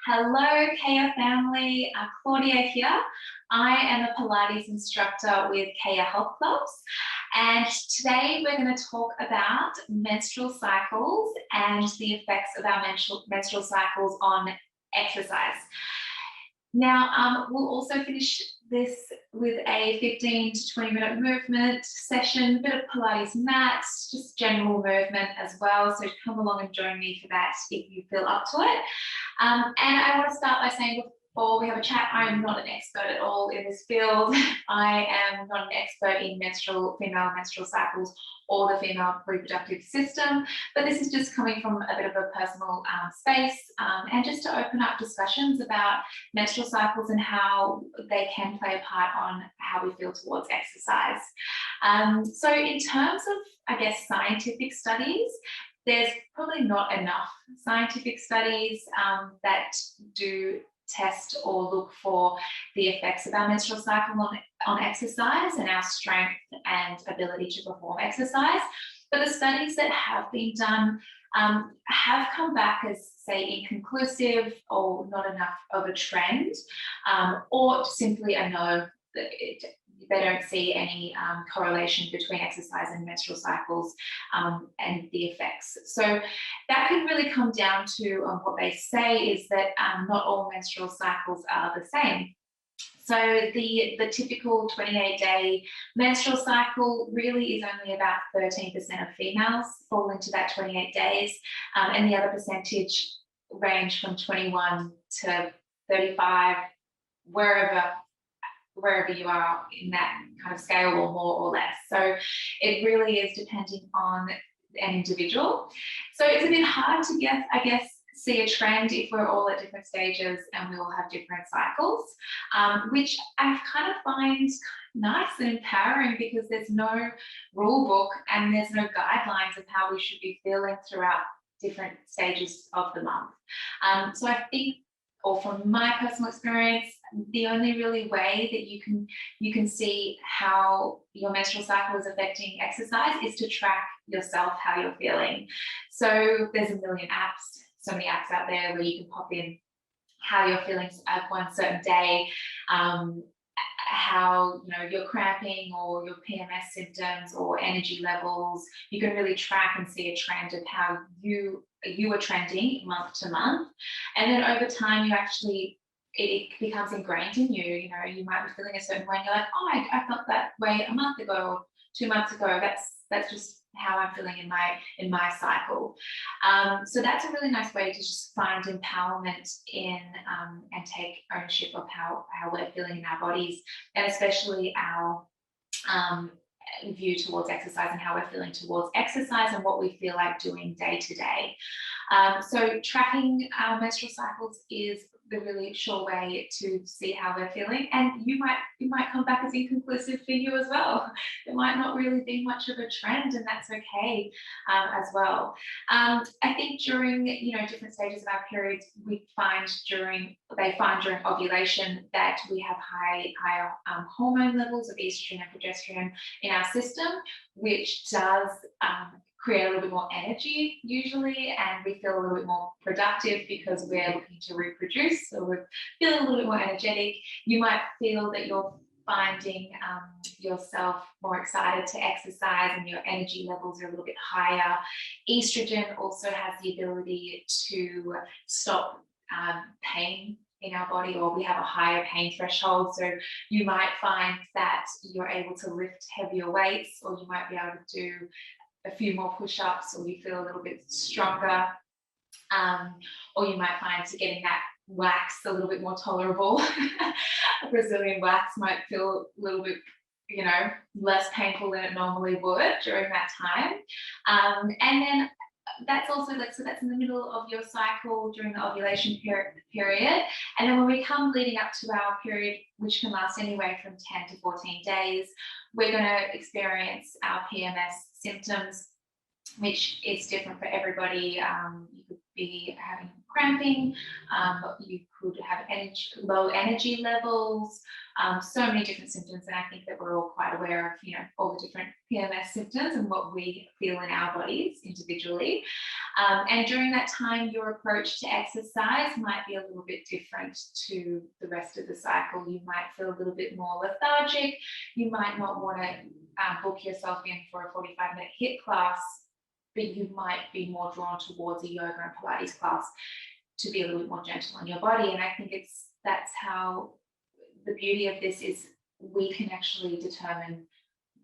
Hello, Kaya family. Claudia here. I am a Pilates instructor with Kaya Health Clubs, and today we're going to talk about menstrual cycles and the effects of our menstrual cycles on exercise. Now, we'll also finish this with a 15 to 20-minute movement session, a bit of Pilates mat, just general movement as well. So come along and join me for that if you feel up to it. And I want to start by saying before we have a chat, I am not an expert at all in this field. I am not an expert in female menstrual cycles or the female reproductive system, but this is just coming from a bit of a personal space and just to open up discussions about menstrual cycles and how they can play a part on how we feel towards exercise. So in terms of, I guess, scientific studies, there's probably not enough scientific studies that do test or look for the effects of our menstrual cycle on exercise and our strength and ability to perform exercise. But the studies that have been done have come back as, say, inconclusive or not enough of a trend, or simply a no. They don't see any correlation between exercise and menstrual cycles and the effects. So that can really come down to what they say is that not all menstrual cycles are the same. So the typical 28-day menstrual cycle really is only about 13% of females fall into that 28 days, and the other percentage range from 21 to 35, wherever you are in that kind of scale, or more or less. So it really is depending on an individual. So it's a bit hard to guess, I guess, see a trend if we're all at different stages and we all have different cycles, which I kind of find nice and empowering because there's no rule book and there's no guidelines of how we should be feeling throughout different stages of the month. So I think, or from my personal experience, the only really way that you can see how your menstrual cycle is affecting exercise is to track yourself, how you're feeling. So there's a million apps, so many apps out there where you can pop in how you're feeling at one certain day, how you're cramping or your PMS symptoms or energy levels. You can really track and see a trend of how you are trending month to month, and then over time it becomes ingrained in you. You might be feeling a certain way and you're like, oh, I felt that way a month ago or 2 months ago. That's just how I'm feeling in my cycle. So that's a really nice way to just find empowerment in and take ownership of how we're feeling in our bodies, and especially our view towards exercise and how we're feeling towards exercise and what we feel like doing day to day. So tracking our menstrual cycles is the really sure way to see how we're feeling, and you might come back as inconclusive for you as well. There might not really be much of a trend, and that's okay as well. I think during different stages of our periods, they find during ovulation that we have higher hormone levels of estrogen and progesterone in our system, which does create a little bit more energy usually, and we feel a little bit more productive because we're looking to reproduce, so we're feeling a little bit more energetic. You might feel that you're finding yourself more excited to exercise and your energy levels are a little bit higher. Estrogen also has the ability to stop pain in our body, or we have a higher pain threshold, so you might find that you're able to lift heavier weights, or you might be able to do a few more push-ups, or you feel a little bit stronger, or you might find getting that wax a little bit more tolerable. Brazilian wax might feel a little bit less painful than it normally would during that time, and then that's also so that's in the middle of your cycle during the ovulation period. And then when we come leading up to our period, which can last anywhere from 10 to 14 days, we're going to experience our PMS symptoms. which is different for everybody. You could be having cramping, you could have low energy levels, so many different symptoms. And I think that we're all quite aware of, all the different PMS symptoms and what we feel in our bodies individually. And during that time, your approach to exercise might be a little bit different to the rest of the cycle. You might feel a little bit more lethargic. You might not want to book yourself in for a 45-minute HIIT class, but you might be more drawn towards a yoga and Pilates class to be a little bit more gentle on your body. And I think that's how the beauty of this is, we can actually determine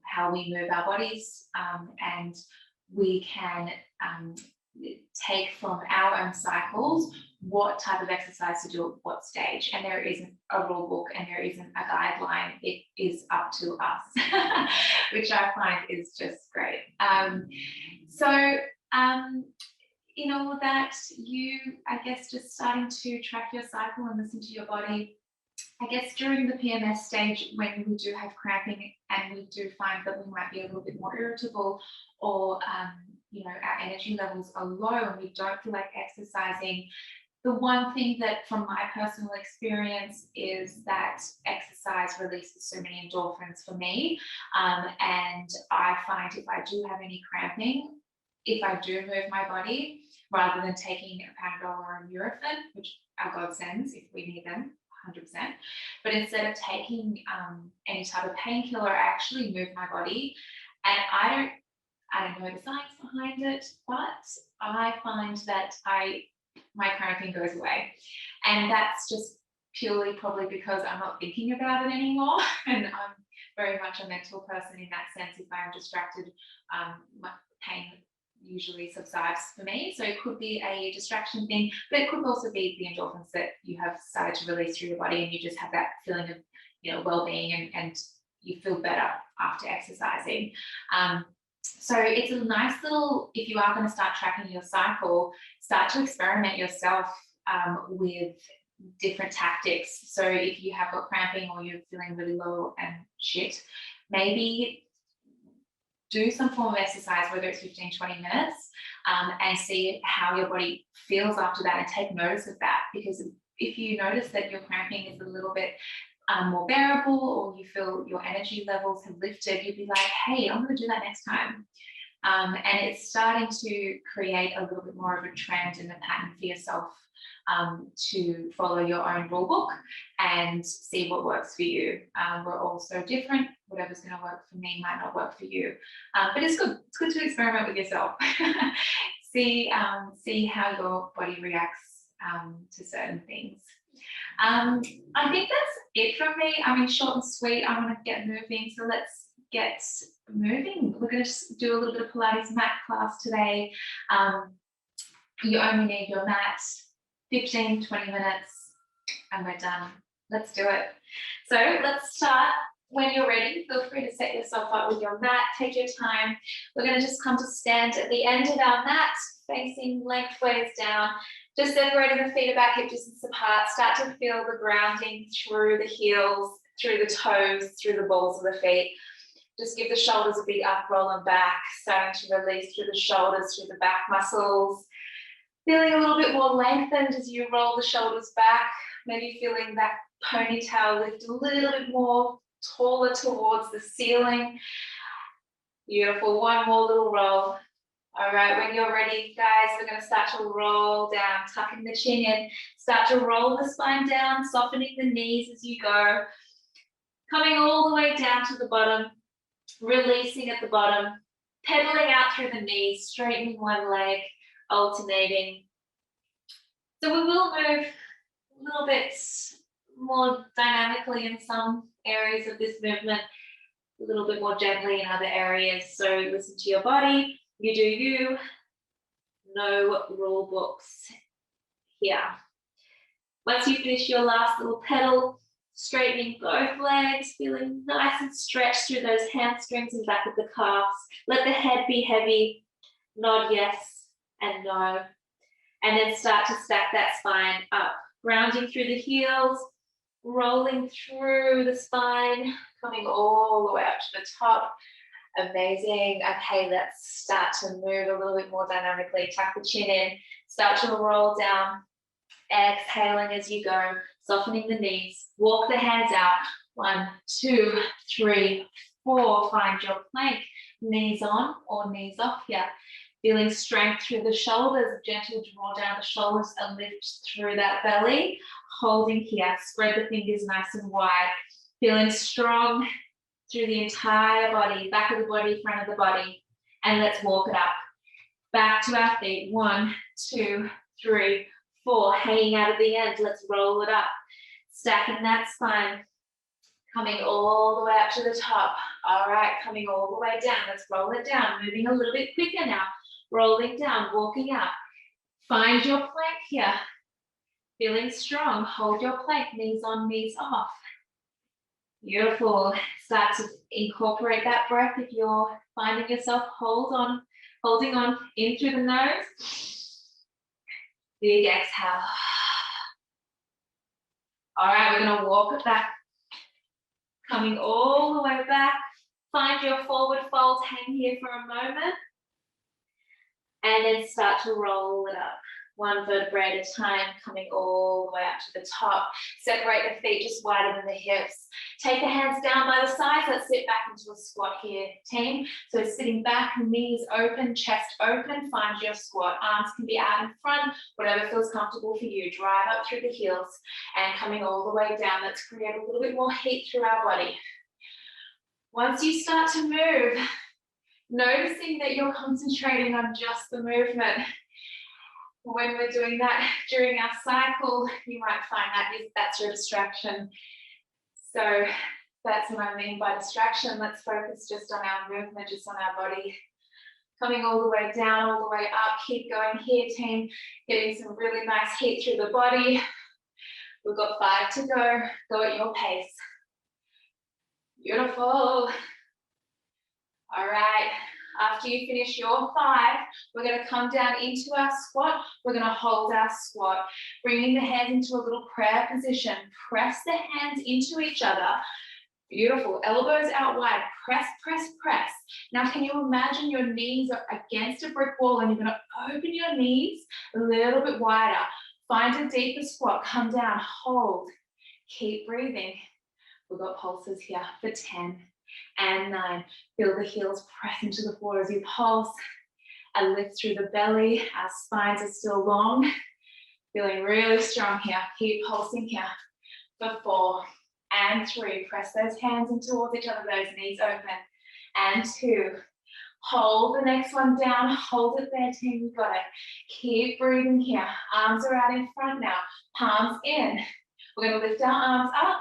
how we move our bodies, and we can take from our own cycles what type of exercise to do at what stage. And there isn't a rule book and there isn't a guideline. It is up to us, which I find is just great. So in all of that, I guess, just starting to track your cycle and listen to your body. I guess during the PMS stage, when we do have cramping and we do find that we might be a little bit more irritable, or our energy levels are low and we don't feel like exercising, the one thing that, from my personal experience, is that exercise releases so many endorphins for me. And I find if I do have any cramping, if I do move my body, rather than taking a Panadol or a Nurofen, which our God sends if we need them, 100%. But instead of taking any type of painkiller, I actually move my body. And I don't know the science behind it, but I find that my cramping goes away. And that's just purely probably because I'm not thinking about it anymore. And I'm very much a mental person in that sense. If I'm distracted, my pain usually subsides for me. So it could be a distraction thing, but it could also be the endorphins that you have started to release through your body, and you just have that feeling of well-being, and you feel better after exercising. So it's a nice little, if you are going to start tracking your cycle, start to experiment yourself with different tactics. So if you have got cramping or you're feeling really low and shit, maybe do some form of exercise, whether it's 15, 20 minutes, and see how your body feels after that, and take notice of that. Because if you notice that your cramping is a little bit more bearable, or you feel your energy levels have lifted, you'd be like, hey, I'm going to do that next time. And it's starting to create a little bit more of a trend and a pattern for yourself, to follow your own rule book and see what works for you. We're all so different. Whatever's going to work for me might not work for you. But it's good. It's good to experiment with yourself. See how your body reacts to certain things. I think that's it from me. I mean, short and sweet. I want to get moving. So let's get moving. We're going to just do a little bit of Pilates Mat Class today. You only need your mat, 15, 20 minutes, and we're done. Let's do it. So let's start. When you're ready, feel free to set yourself up with your mat. Take your time. We're going to just come to stand at the end of our mat, facing lengthways down. Just separating the feet about hip distance apart. Start to feel the grounding through the heels, through the toes, through the balls of the feet. Just give the shoulders a big up, roll them back. Starting to release through the shoulders, through the back muscles. Feeling a little bit more lengthened as you roll the shoulders back. Maybe feeling that ponytail lift a little bit more, taller towards the ceiling. Beautiful. One more little roll. All right, when you're ready, guys, we're going to start to roll down, tucking the chin in. Start to roll the spine down, softening the knees as you go. Coming all the way down to the bottom, releasing at the bottom, pedaling out through the knees, straightening one leg, alternating. So we will move a little bit more dynamically in some areas of this movement, a little bit more gently in other areas. So listen to your body. You do you. No rule books here. Once you finish your last little pedal, straightening both legs, feeling nice and stretched through those hamstrings and back of the calves. Let the head be heavy. Nod yes and no. And then start to stack that spine up. Grounding through the heels, rolling through the spine, coming all the way up to the top. Amazing. Okay, let's start to move a little bit more dynamically. Tuck the chin in, start to roll down. Exhaling as you go, softening the knees. Walk the hands out. 1, 2, 3, 4. Find your plank. Knees on or knees off here. Feeling strength through the shoulders. Gentle draw down the shoulders and lift through that belly. Holding here. Spread the fingers nice and wide. Feeling strong through the entire body. Back of the body, front of the body. And let's walk it up. Back to our feet. 1, 2, 3, 4. Hanging out of the end. Let's roll it up. Stacking that spine. Coming all the way up to the top. All right, coming all the way down. Let's roll it down. Moving a little bit quicker now. Rolling down, walking up. Find your plank here. Feeling strong. Hold your plank. Knees on, knees off. Beautiful. Start to incorporate that breath if you're finding yourself holding on in through the nose. Big exhale. All right, we're going to walk it back. Coming all the way back. Find your forward fold. Hang here for a moment. And then start to roll it up. 1 vertebrae at a time, coming all the way up to the top. Separate the feet just wider than the hips. Take the hands down by the sides. Let's sit back into a squat here, team. So sitting back, knees open, chest open. Find your squat. Arms can be out in front, whatever feels comfortable for you. Drive up through the heels and coming all the way down. Let's create a little bit more heat through our body. Once you start to move, noticing that you're concentrating on just the movement. When we're doing that during our cycle, you might find that's your distraction. So that's what I mean by distraction. Let's focus just on our movement, just on our body. Coming all the way down, all the way up. Keep going here, team. Getting some really nice heat through the body. We've got 5 to go. Go at your pace. Beautiful. All right. After you finish your 5, we're going to come down into our squat. We're going to hold our squat, bringing the hands into a little prayer position. Press the hands into each other. Beautiful. Elbows out wide. Press, press, press. Now, can you imagine your knees are against a brick wall and you're going to open your knees a little bit wider. Find a deeper squat. Come down. Hold. Keep breathing. We've got pulses here for 10. And 9, feel the heels press into the floor as you pulse and lift through the belly. Our spines are still long. Feeling really strong here. Keep pulsing here for 4 and 3. Press those hands in towards each other, those knees open. And 2. Hold the next one down. Hold it there, team. You got it. Keep breathing here. Arms are out in front now. Palms in. We're going to lift our arms up,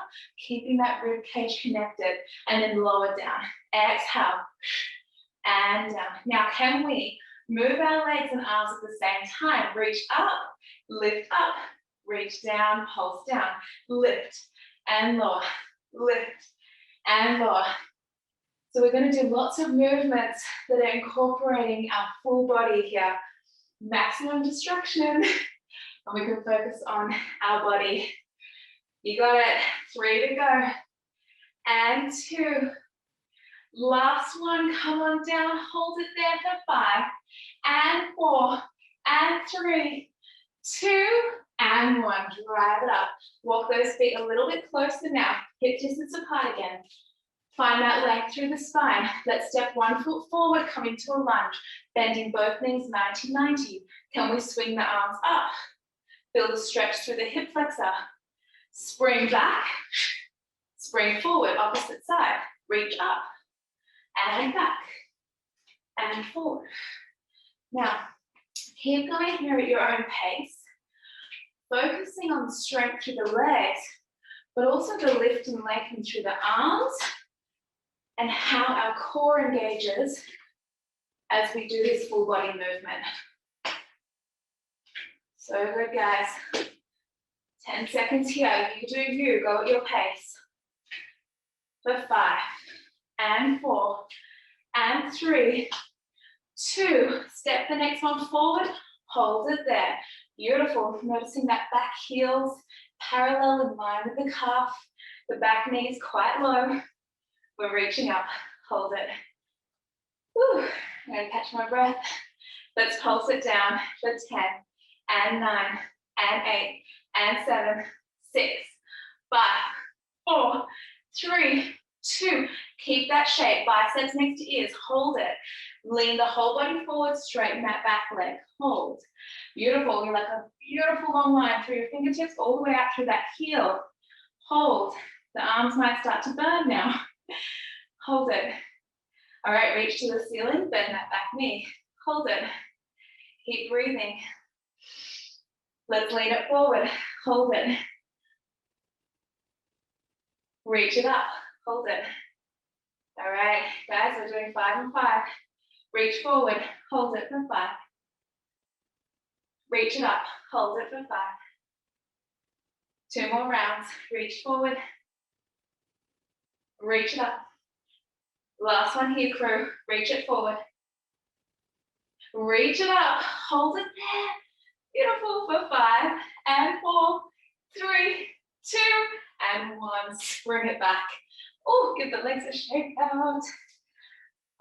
keeping that rib cage connected, and then lower down. Exhale, and down. Now, can we move our legs and arms at the same time? Reach up, reach down, pulse down, lift and lower, lift and lower. So we're going to do lots of movements that are incorporating our full body here. Maximum distraction, and we can focus on our body. You got it. 3 to go. And 2. Last one. Come on down. Hold it there for 5. And 4. And 3. 2. And 1. Drive it up. Walk those feet a little bit closer now. Hip distance apart again. Find that length through the spine. Let's step 1 foot forward, coming to a lunge. Bending both knees 90-90. Can we swing the arms up? Feel the stretch through the hip flexor. Spring back, spring forward, opposite side, reach up, and back, and forward. Now, keep going here at your own pace, focusing on the strength through the legs, but also the lift and lengthening through the arms, and how our core engages as we do this full body movement. So good, guys. 10 seconds here, you do you, go at your pace. For 5, and 4, and 3, 2, step the next one forward, hold it there. Beautiful, noticing that back heels parallel in line with the calf, the back knee is quite low. We're reaching up, hold it. I'm gonna catch my breath. Let's pulse it down for 10 and 9 and 8 and 7, 6, 5, 4, 3, 2. Keep that shape. Biceps next to ears. Hold it. Lean the whole body forward. Straighten that back leg. Hold. Beautiful. You're like a beautiful long line through your fingertips all the way out through that heel. Hold. The arms might start to burn now. Hold it. All right, reach to the ceiling. Bend that back knee. Hold it. Keep breathing. Let's lean it forward. Hold it. Reach it up. Hold it. All right, guys, we're doing 5 and 5. Reach forward. Hold it for 5. Reach it up. Hold it for 5. 2 more rounds. Reach forward. Reach it up. Last one here, crew. Reach it forward. Reach it up. Hold it there. Beautiful for 5 and 4, 3, 2, and 1. Bring it back. Oh, give the legs a shake out.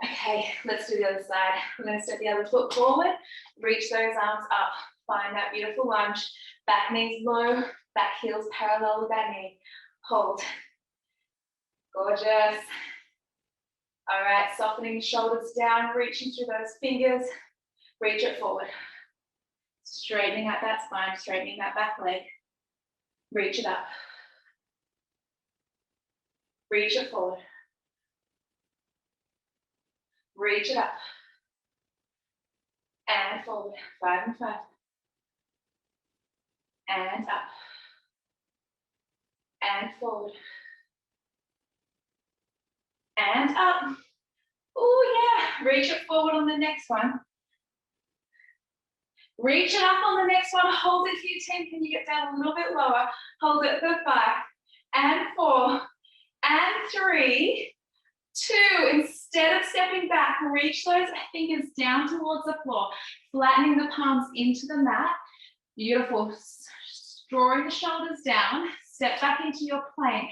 Okay, let's do the other side. We're going to step the other foot forward. Reach those arms up. Find that beautiful lunge. Back knees low. Back heels parallel with that knee. Hold. Gorgeous. All right, softening the shoulders down, reaching through those fingers. Reach it forward. Straightening out that spine, straightening that back leg. Reach it up. Reach it forward. Reach it up. And forward. 5 and 5. And up. And forward. And up. Oh yeah, reach it forward on the next one. Reach it up on the next one. Hold it here, 10. Can you get down a little bit lower? Hold it for 5 and 4 and 3, 2. Instead of stepping back, reach those fingers down towards the floor, flattening the palms into the mat. Beautiful. Drawing the shoulders down. Step back into your plank.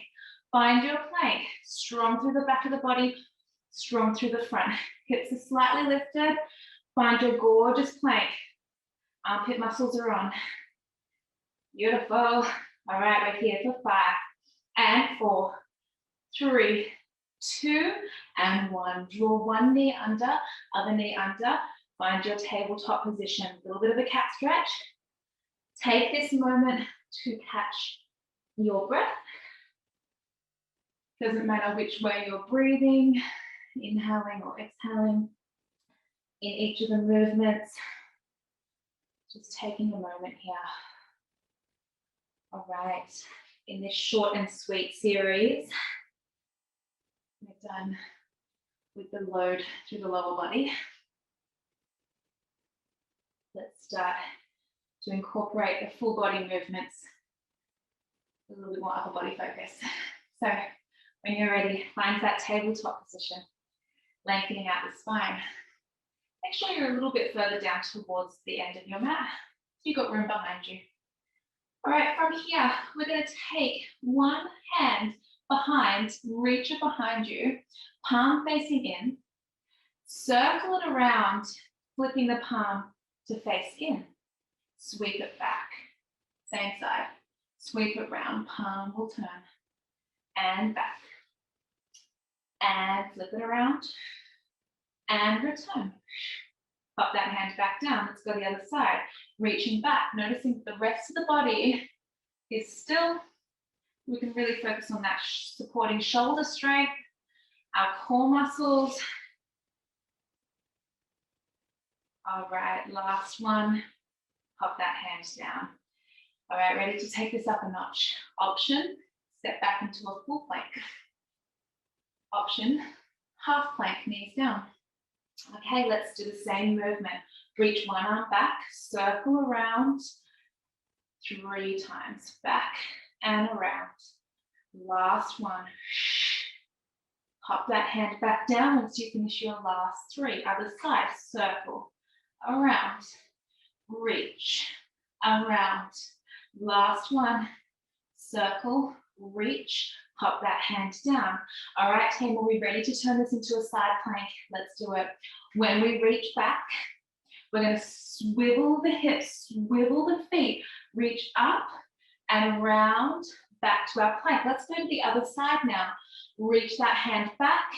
Find your plank. Strong through the back of the body, strong through the front. Hips are slightly lifted. Find your gorgeous plank. Armpit muscles are on. Beautiful. All right, we're here for 5 and 4, 3, 2, and 1. Draw one knee under, other knee under. Find your tabletop position. A little bit of a cat stretch. Take this moment to catch your breath. Doesn't matter which way you're breathing, inhaling or exhaling in each of the movements. Just taking a moment here. All right, in this short and sweet series, we're done with the load through the lower body. Let's start to incorporate the full body movements, a little bit more upper body focus. So when you're ready, find that tabletop position, lengthening out the spine. Make sure you're a little bit further down towards the end of your mat, so you've got room behind you. All right, from here, we're going to take one hand behind, reach it behind you, palm facing in, circle it around, flipping the palm to face in. Sweep it back, same side. Sweep it round, palm will turn, and back. And flip it around, and return. Pop that hand back down. Let's go the other side. Reaching back, noticing the rest of the body is still, we can really focus on that supporting shoulder strength, our core muscles. All right, last one. Pop that hand down. All right, ready to take this up a notch. Option, step back into a full plank. Option, half plank, knees down. Okay, let's do the same movement. Reach one arm back, circle around 3 times, back and around. Last one. Pop that hand back down once you finish your last 3. Other side, circle, around, reach, around. Last one, circle, reach, Pop that hand down. All right, team, are we ready to turn this into a side plank? Let's do it. When we reach back, we're going to swivel the hips, swivel the feet, reach up and around back to our plank. Let's go to the other side now. Reach that hand back,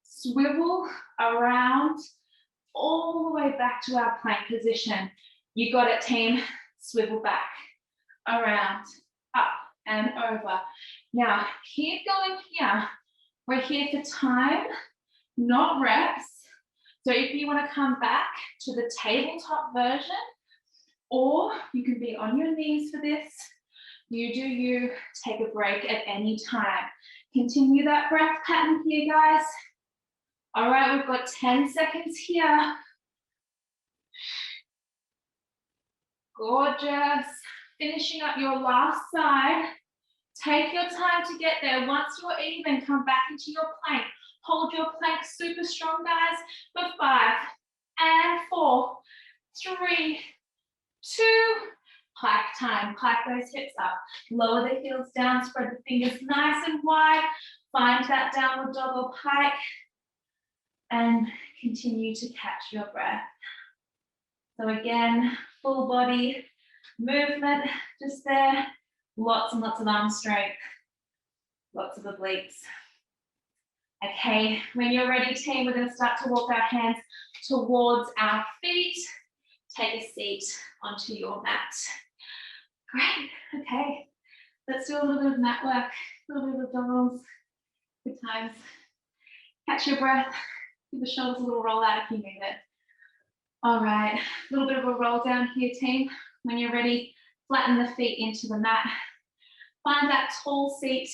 swivel around all the way back to our plank position. You got it, team. Swivel back, around, up and over. Now, keep going here. We're here for time, not reps. So if you want to come back to the tabletop version, or you can be on your knees for this, you do you, take a break at any time. Continue that breath pattern here, guys. All right, we've got 10 seconds here. Gorgeous. Finishing up your last side. Take your time to get there. Once you're even, come back into your plank. Hold your plank super strong, guys, for 5 and 4, 3, 2, plank time. Plank those hips up. Lower the heels down, spread the fingers nice and wide. Find that downward dog or pike. And continue to catch your breath. So again, full body movement just there. Lots and lots of arm strength. Lots of obliques. Okay, when you're ready, team, we're going to start to walk our hands towards our feet. Take a seat onto your mat. Great, okay. Let's do a little bit of mat work, a little bit of abdominals. Good times. Catch your breath. Give the shoulders a little roll out if you need it. All right, a little bit of a roll down here, team. When you're ready, flatten the feet into the mat. Find that tall seat,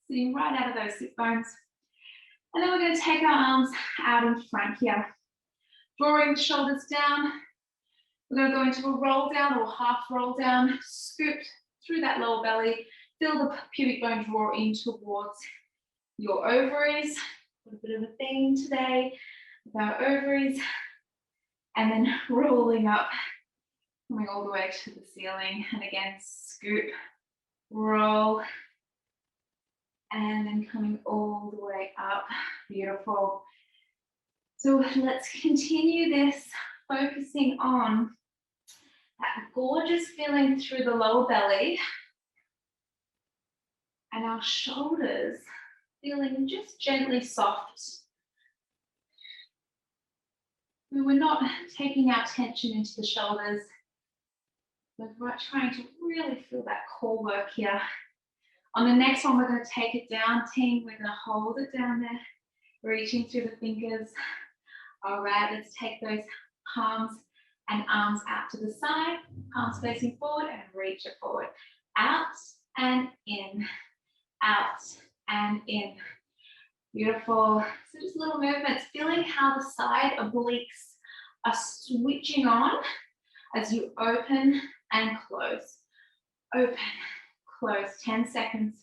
sitting right out of those sit bones. And then we're going to take our arms out in front here. Drawing the shoulders down. We're going to go into a roll down or half roll down. Scoop through that lower belly. Feel the pubic bone draw in towards your ovaries. Got a bit of a theme today with our ovaries. And then rolling up, coming all the way to the ceiling. And again, scoop, roll, and then coming all the way up. Beautiful. So let's continue this, focusing on that gorgeous feeling through the lower belly and our shoulders feeling just gently soft. We're not taking our tension into the shoulders. We're trying to really feel that core work here. On the next one, we're going to take it down, team. We're going to hold it down there, reaching through the fingers. All right, let's take those palms and arms out to the side, palms facing forward and reach it forward. Out and in, out and in. Beautiful. So just little movements, feeling how the side obliques are switching on as you open and close. Open, close, 10 seconds.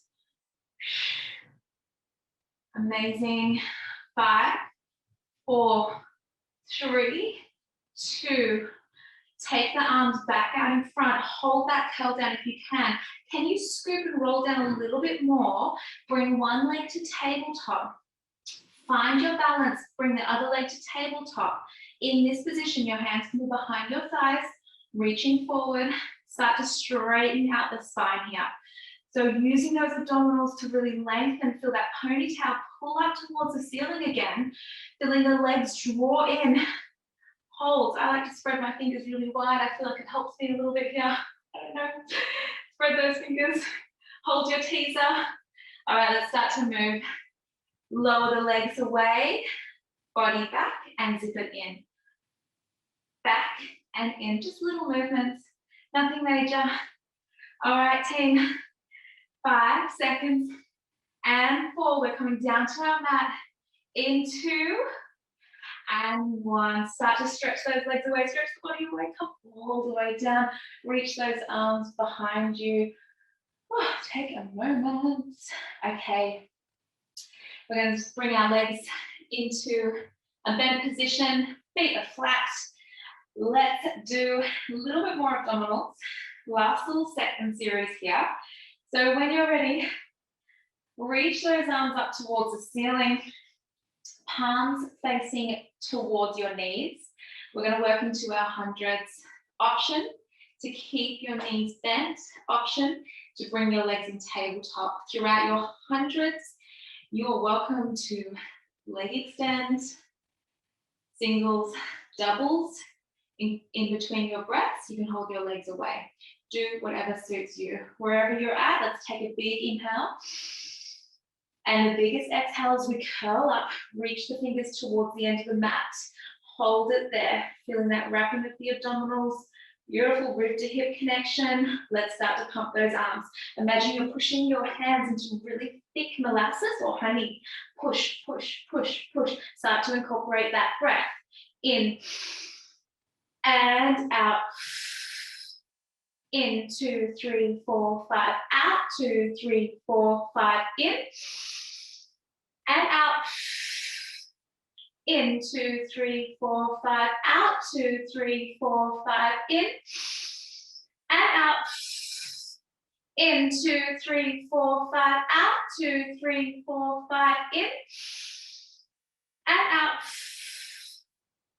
Amazing. 5, 4, 3, 2. Take the arms back out in front. Hold that curl down if you can. Can you scoop and roll down a little bit more? Bring one leg to tabletop. Find your balance. Bring the other leg to tabletop. In this position, your hands can be behind your thighs, reaching forward. Start to straighten out the spine here. So using those abdominals to really lengthen, feel that ponytail pull up towards the ceiling again. Feeling the legs draw in. Hold. I like to spread my fingers really wide. I feel like it helps me a little bit here. I don't know. Spread those fingers. Hold your teaser. All right, let's start to move. Lower the legs away. Body back and zip it in. Back and in. Just little movements. Nothing major. All right, team. 5 seconds. And 4. We're coming down to our mat. In 2. And 1. Start to stretch those legs away. Stretch the body away. Come all the way down. Reach those arms behind you. Oh, take a moment. Okay. We're going to bring our legs into a bent position. Feet are flat. Let's do a little bit more abdominals. Last little set and series here. So when you're ready, Reach those arms up towards the ceiling, palms facing towards your knees. We're going to work into our hundreds. Option to keep your knees bent. Option to bring your legs in tabletop. Throughout your hundreds, you're welcome to leg extend, singles, doubles. In between your breaths, you can hold your legs away. Do whatever suits you. Wherever you're at, let's take a big inhale. And the biggest exhale as we curl up, reach the fingers towards the end of the mat. Hold it there, feeling that wrapping of the abdominals. Beautiful rib to hip connection. Let's start to pump those arms. Imagine you're pushing your hands into really thick molasses or honey. Push, push, push, push. Start to incorporate that breath. In and out. In, 2, 3, 4, 5, out, 2, 3, 4, 5, in, and out, in, 2, 3, 4, 5, out, 2, 3, 4, 5, in, and out, in, 2, 3, 4, 5, out, 2, 3, 4, 5, in, and out.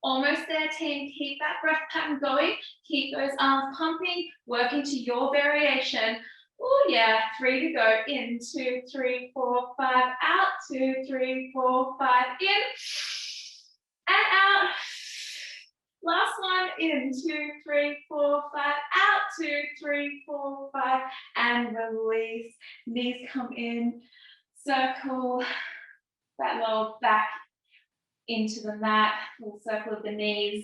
Almost there, team. Keep that breath pattern going. Keep those arms pumping. Work into your variation. Oh yeah, 3 to go. In, 2, 3, 4, 5, out. 2, 3, 4, 5, in, and out. Last one. In, 2, 3, 4, 5, out. 2, 3, 4, 5, and release. Knees come in. Circle that lower back into the mat, full circle of the knees.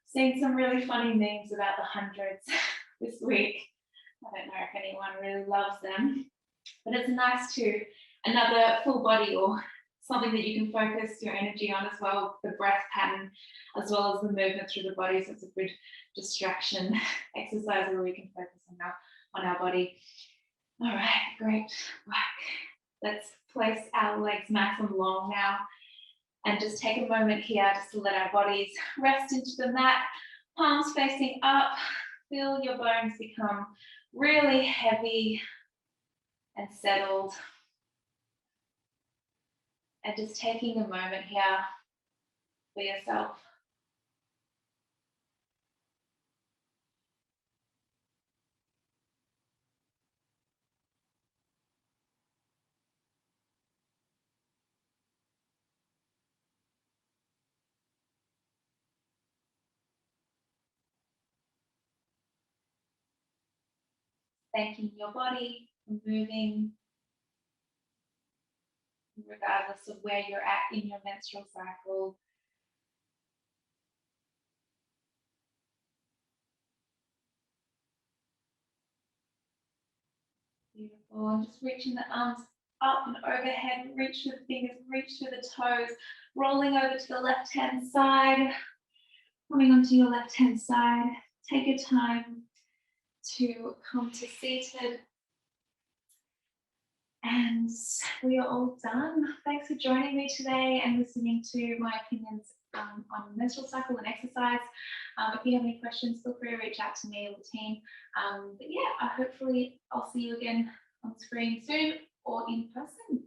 Seeing some really funny memes about the hundreds this week. I don't know if anyone really loves them, but it's nice to another full body or something that you can focus your energy on as well, the breath pattern, as well as the movement through the body. So it's a good distraction exercise where we can focus on our body. All right, great work. Let's place our legs nice and long now. And just take a moment here just to let our bodies rest into the mat, palms facing up. Feel your bones become really heavy and settled. And just taking a moment here for yourself. Thanking your body for moving, regardless of where you're at in your menstrual cycle. Beautiful. And just reaching the arms up and overhead, reach through the fingers, reach through the toes, rolling over to the left-hand side, coming onto your left-hand side. Take your time to come to seated. And we are all done. Thanks for joining me today and listening to my opinions on menstrual cycle and exercise. If you have any questions, feel free to reach out to me or the team. But yeah, hopefully I'll see you again on screen soon or in person.